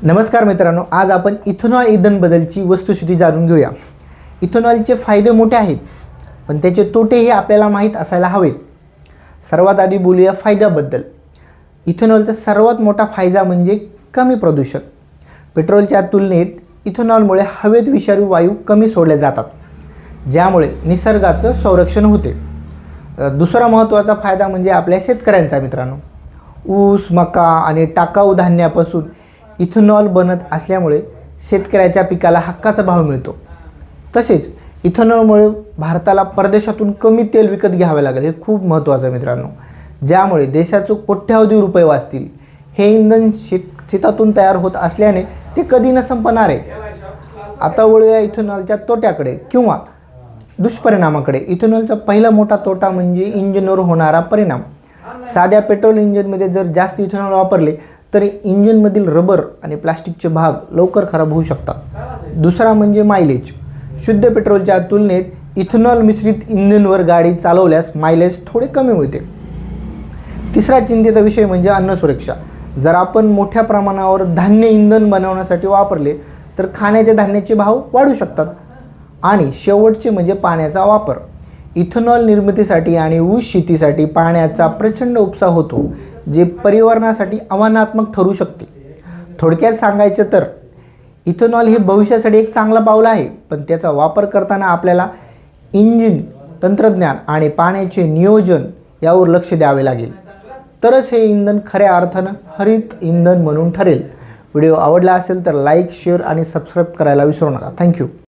नमस्कार मित्रांनो, आज आपण इथेनॉल इंधनबद्दलची वस्तुस्थिती जाणून घेऊया। इथेनॉलचे फायदे मोठे आहेत, पण त्याचे तोटेही आपल्याला माहीत असायला हवेत। सर्वात आधी बोलूया फायद्याबद्दल। इथेनॉलचा सर्वात मोठा फायदा म्हणजे कमी प्रदूषण। पेट्रोलच्या तुलनेत इथेनॉलमुळे हवेत विषारी वायू कमी सोडले जातात, ज्यामुळे निसर्गाचं संरक्षण होते। दुसरा महत्त्वाचा फायदा म्हणजे आपल्या शेतकऱ्यांचा मित्रांनो। ऊस, मका आणि टाकाऊ धान्यापासून इथेनॉल बनत असल्यामुळे शेतकऱ्याच्या पिकाला हक्काचा भाव मिळतो। तसेच इथेनॉलमुळे भारताला परदेशातून कमी तेल विकत घ्यावे लागेल, हे खूप महत्त्वाचं आहे मित्रांनो, ज्यामुळे देशाचे कोट्यावधी रुपये वाचतील। हे इंधन शेतातून तयार होत असल्याने ते कधी न संपणार आहे। आता वळूया इथेनॉलच्या तोट्याकडे किंवा दुष्परिणामाकडे। इथेनॉलचा पहिला मोठा तोटा म्हणजे इंजिनवर होणारा परिणाम। साध्या पेट्रोल इंजिनमध्ये जर जास्त इथेनॉल वापरले तर इंजिनमधील रबर आणि प्लास्टिकचे भाग लवकर खराब होऊ शकतात। दुसरा म्हणजे मायलेज। शुद्ध पेट्रोलच्या तुलनेत इथेनॉल मिश्रित इंधनावर गाडी चालवल्यास मायलेज थोडे कमी मिळते। तिसरा चिंतेचा विषय म्हणजे अन्न सुरक्षा। जर आपण मोठ्या प्रमाणावर धान्य इंधन बनवण्यासाठी वापरले तर खाण्याच्या धान्याचे भाव वाढू शकतात। आणि शेवटचे म्हणजे पाण्याचा वापर। इथेनॉल निर्मितीसाठी आणि ऊस शेतीसाठी पाण्याचा प्रचंड उपसा होतो, जे पर्यावरणासाठी आव्हानात्मक ठरू शकते। थोडक्यात सांगायचं तर इथेनॉल हे भविष्यासाठी एक चांगला पाऊल आहे, पण त्याचा वापर करताना आपल्याला इंजिन, तंत्रज्ञान आणि पाण्याचे नियोजन यावर लक्ष द्यावे लागेल, तरच हे इंधन खऱ्या अर्थानं हरित इंधन म्हणून ठरेल। व्हिडिओ आवडला असेल तर लाईक, शेअर आणि सबस्क्राईब करायला विसरू नका। थँक्यू।